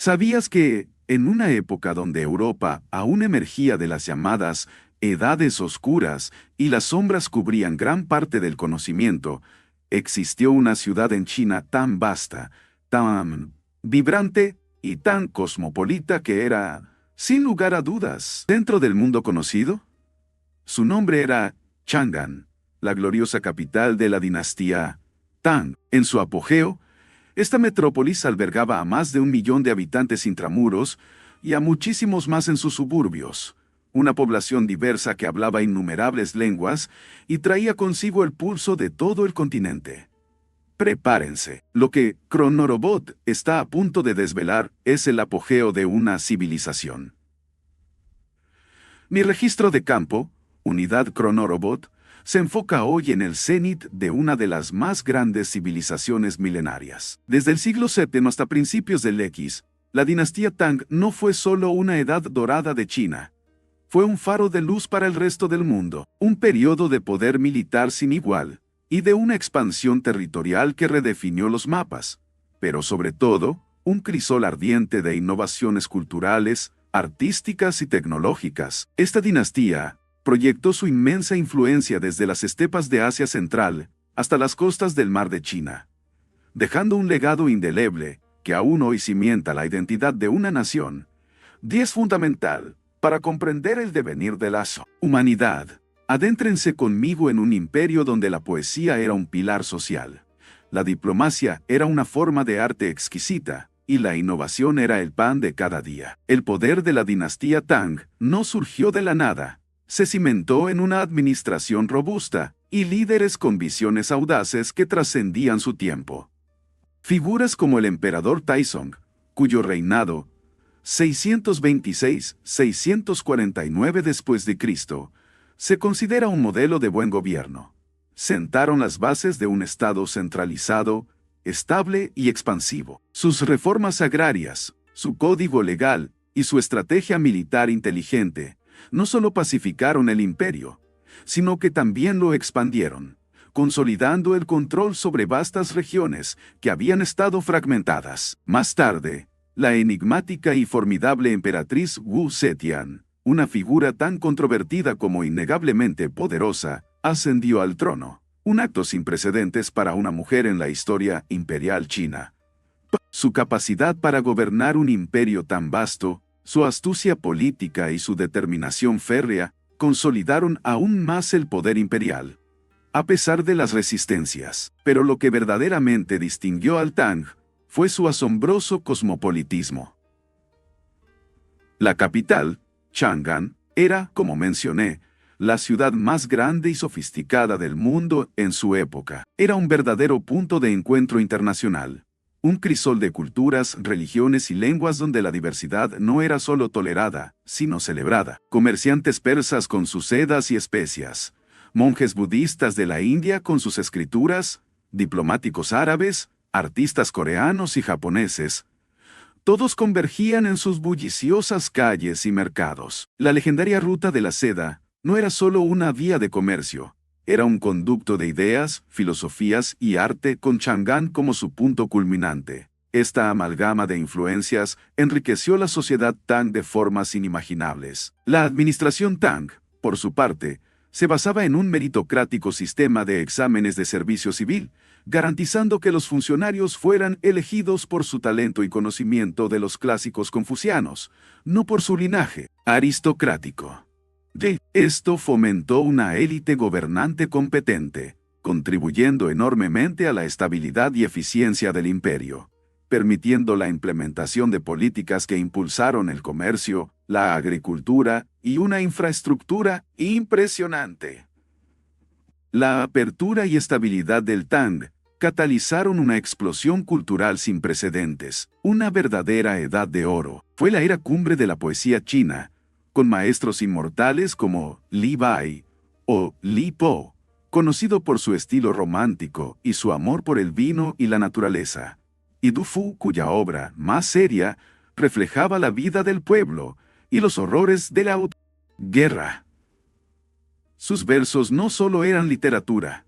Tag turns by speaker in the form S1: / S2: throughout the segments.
S1: ¿Sabías que, en una época donde Europa aún emergía de las llamadas edades oscuras y las sombras cubrían gran parte del conocimiento, existió una ciudad en China tan vasta, tan vibrante y tan cosmopolita que era, sin lugar a dudas, dentro del mundo conocido? Su nombre era Chang'an, la gloriosa capital de la dinastía Tang. En su apogeo, esta metrópolis albergaba a más de 1 millón de habitantes intramuros y a muchísimos más en sus suburbios, una población diversa que hablaba innumerables lenguas y traía consigo el pulso de todo el continente. Prepárense, lo que Cronorobot está a punto de desvelar es el apogeo de una civilización. Mi registro de campo, Unidad Cronorobot, se enfoca hoy en el cenit de una de las más grandes civilizaciones milenarias. Desde el siglo VII hasta principios del X, la dinastía Tang no fue solo una edad dorada de China. Fue un faro de luz para el resto del mundo, un periodo de poder militar sin igual, y de una expansión territorial que redefinió los mapas, pero sobre todo, un crisol ardiente de innovaciones culturales, artísticas y tecnológicas. Esta dinastía proyectó su inmensa influencia desde las estepas de Asia Central hasta las costas del Mar de China, dejando un legado indeleble que aún hoy cimienta la identidad de una nación. 10 fundamental para comprender el devenir de la humanidad. Adéntrense conmigo en un imperio donde la poesía era un pilar social, la diplomacia era una forma de arte exquisita, y la innovación era el pan de cada día. El poder de la dinastía Tang no surgió de la nada, se cimentó en una administración robusta y líderes con visiones audaces que trascendían su tiempo. Figuras como el emperador Taizong, cuyo reinado, 626-649 después de Cristo, se considera un modelo de buen gobierno. Sentaron las bases de un Estado centralizado, estable y expansivo. Sus reformas agrarias, su código legal y su estrategia militar inteligente no solo pacificaron el imperio, sino que también lo expandieron, consolidando el control sobre vastas regiones que habían estado fragmentadas. Más tarde, la enigmática y formidable emperatriz Wu Zetian, una figura tan controvertida como innegablemente poderosa, ascendió al trono, un acto sin precedentes para una mujer en la historia imperial china. Su capacidad para gobernar un imperio tan vasto, su astucia política y su determinación férrea consolidaron aún más el poder imperial, a pesar de las resistencias. Pero lo que verdaderamente distinguió al Tang fue su asombroso cosmopolitismo. La capital, Chang'an, era, como mencioné, la ciudad más grande y sofisticada del mundo en su época. Era un verdadero punto de encuentro internacional, un crisol de culturas, religiones y lenguas donde la diversidad no era solo tolerada, sino celebrada. Comerciantes persas con sus sedas y especias, monjes budistas de la India con sus escrituras, diplomáticos árabes, artistas coreanos y japoneses, todos convergían en sus bulliciosas calles y mercados. La legendaria ruta de la seda no era solo una vía de comercio, era un conducto de ideas, filosofías y arte con Chang'an como su punto culminante. Esta amalgama de influencias enriqueció la sociedad Tang de formas inimaginables. La administración Tang, por su parte, se basaba en un meritocrático sistema de exámenes de servicio civil, garantizando que los funcionarios fueran elegidos por su talento y conocimiento de los clásicos confucianos, no por su linaje aristocrático. Esto fomentó una élite gobernante competente, contribuyendo enormemente a la estabilidad y eficiencia del imperio, permitiendo la implementación de políticas que impulsaron el comercio, la agricultura y una infraestructura impresionante. La apertura y estabilidad del Tang catalizaron una explosión cultural sin precedentes, una verdadera edad de oro. Fue la era cumbre de la poesía china, con maestros inmortales como Li Bai o Li Po, conocido por su estilo romántico y su amor por el vino y la naturaleza, y Du Fu, cuya obra, más seria, reflejaba la vida del pueblo y los horrores de la guerra. Sus versos no solo eran literatura,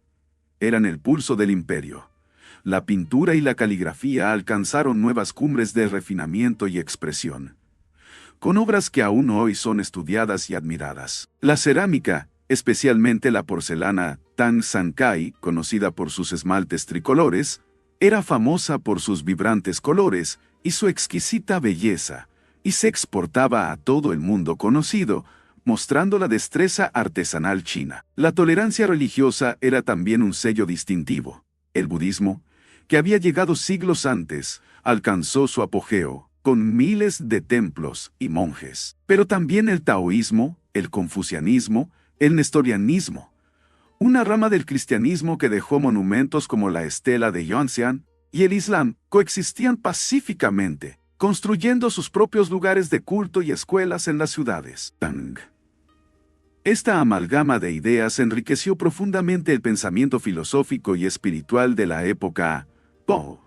S1: eran el pulso del imperio. La pintura y la caligrafía alcanzaron nuevas cumbres de refinamiento y expresión, con obras que aún hoy son estudiadas y admiradas. La cerámica, especialmente la porcelana Tang San Cai, conocida por sus esmaltes tricolores, era famosa por sus vibrantes colores y su exquisita belleza, y se exportaba a todo el mundo conocido, mostrando la destreza artesanal china. La tolerancia religiosa era también un sello distintivo. El budismo, que había llegado siglos antes, alcanzó su apogeo, con miles de templos y monjes. Pero también el taoísmo, el confucianismo, el nestorianismo, una rama del cristianismo que dejó monumentos como la estela de Yonxian, y el Islam coexistían pacíficamente, construyendo sus propios lugares de culto y escuelas en las ciudades. Tang. Esta amalgama de ideas enriqueció profundamente el pensamiento filosófico y espiritual de la época Zhou.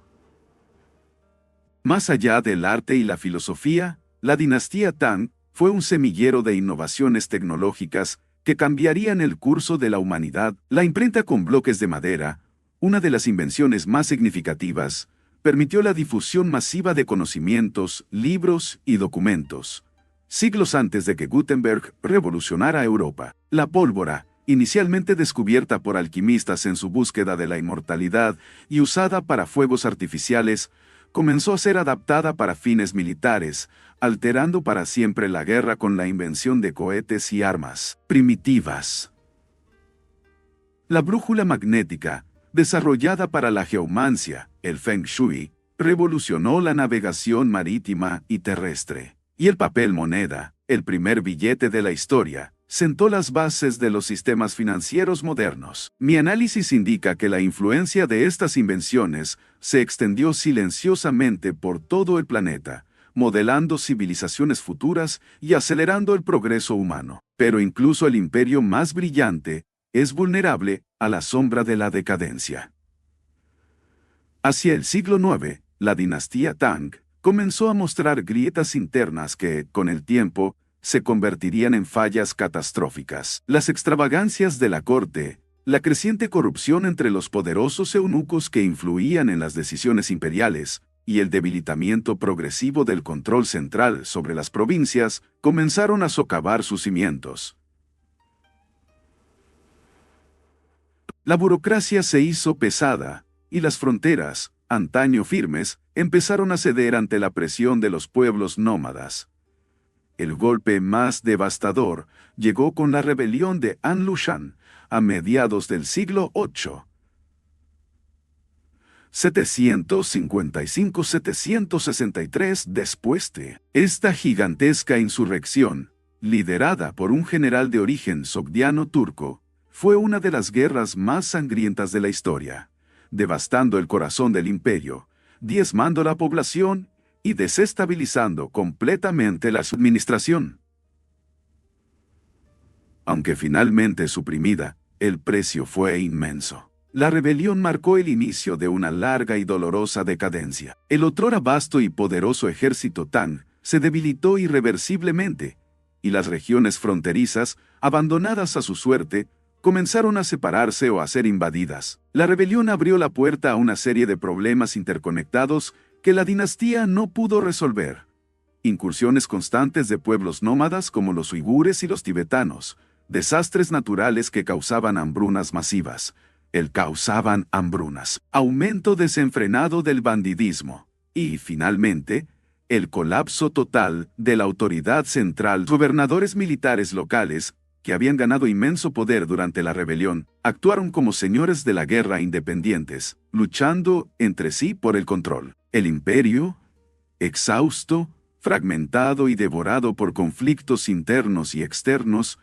S1: Más allá del arte y la filosofía, la dinastía Tang fue un semillero de innovaciones tecnológicas que cambiarían el curso de la humanidad. La imprenta con bloques de madera, una de las invenciones más significativas, permitió la difusión masiva de conocimientos, libros y documentos, siglos antes de que Gutenberg revolucionara Europa. La pólvora, inicialmente descubierta por alquimistas en su búsqueda de la inmortalidad y usada para fuegos artificiales, comenzó a ser adaptada para fines militares, alterando para siempre la guerra con la invención de cohetes y armas primitivas. La brújula magnética, desarrollada para la geomancia, el Feng Shui, revolucionó la navegación marítima y terrestre. Y el papel moneda, el primer billete de la historia, sentó las bases de los sistemas financieros modernos. Mi análisis indica que la influencia de estas invenciones se extendió silenciosamente por todo el planeta, modelando civilizaciones futuras y acelerando el progreso humano. Pero incluso el imperio más brillante es vulnerable a la sombra de la decadencia. Hacia el siglo IX, la dinastía Tang comenzó a mostrar grietas internas que, con el tiempo, se convertirían en fallas catastróficas. Las extravagancias de la corte, la creciente corrupción entre los poderosos eunucos que influían en las decisiones imperiales, y el debilitamiento progresivo del control central sobre las provincias comenzaron a socavar sus cimientos. La burocracia se hizo pesada, y las fronteras, antaño firmes, empezaron a ceder ante la presión de los pueblos nómadas. El golpe más devastador llegó con la rebelión de An Lushan a mediados del siglo VIII. 755-763 después de esta gigantesca insurrección, liderada por un general de origen sogdiano turco, fue una de las guerras más sangrientas de la historia, devastando el corazón del imperio, diezmando la población y desestabilizando completamente la administración. Aunque finalmente suprimida, el precio fue inmenso. La rebelión marcó el inicio de una larga y dolorosa decadencia. El otrora vasto y poderoso ejército Tang se debilitó irreversiblemente, y las regiones fronterizas, abandonadas a su suerte, comenzaron a separarse o a ser invadidas. La rebelión abrió la puerta a una serie de problemas interconectados que la dinastía no pudo resolver. Incursiones constantes de pueblos nómadas como los uigures y los tibetanos, desastres naturales que causaban hambrunas masivas, aumento desenfrenado del bandidismo, y, finalmente, el colapso total de la autoridad central. Gobernadores militares locales, que habían ganado inmenso poder durante la rebelión, actuaron como señores de la guerra independientes, luchando entre sí por el control. El imperio, exhausto, fragmentado y devorado por conflictos internos y externos,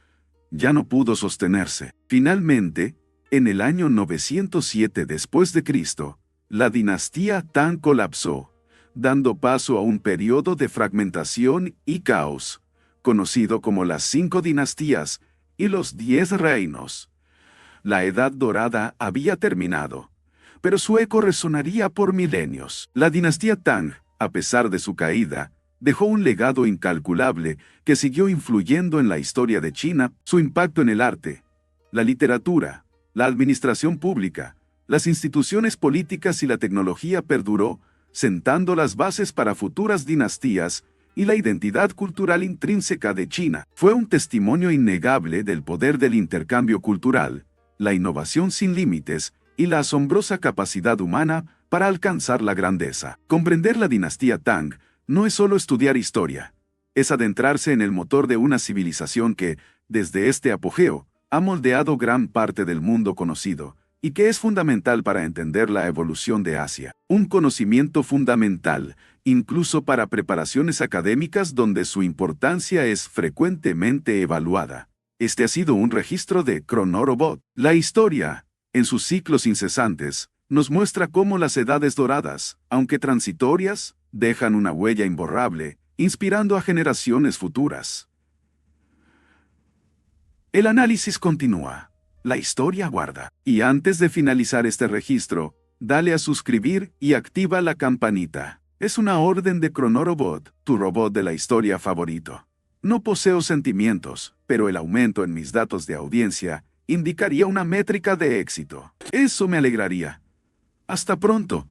S1: ya no pudo sostenerse. Finalmente, en el año 907 después de Cristo, la dinastía Tang colapsó, dando paso a un periodo de fragmentación y caos, conocido como las 5 dinastías y los 10 reinos. La Edad Dorada había terminado, pero su eco resonaría por milenios. La dinastía Tang, a pesar de su caída, dejó un legado incalculable que siguió influyendo en la historia de China. Su impacto en el arte, la literatura, la administración pública, las instituciones políticas y la tecnología perduró, sentando las bases para futuras dinastías, y la identidad cultural intrínseca de China fue un testimonio innegable del poder del intercambio cultural, la innovación sin límites y la asombrosa capacidad humana para alcanzar la grandeza. Comprender la dinastía Tang no es solo estudiar historia, es adentrarse en el motor de una civilización que, desde este apogeo, ha moldeado gran parte del mundo conocido, y que es fundamental para entender la evolución de Asia. Un conocimiento fundamental, incluso para preparaciones académicas donde su importancia es frecuentemente evaluada. Este ha sido un registro de Chronorobot. La historia, en sus ciclos incesantes, nos muestra cómo las edades doradas, aunque transitorias, dejan una huella imborrable, inspirando a generaciones futuras. El análisis continúa. La historia guarda. Y antes de finalizar este registro, dale a suscribir y activa la campanita. Es una orden de Chronorobot, tu robot de la historia favorito. No poseo sentimientos, pero el aumento en mis datos de audiencia indicaría una métrica de éxito. Eso me alegraría. Hasta pronto.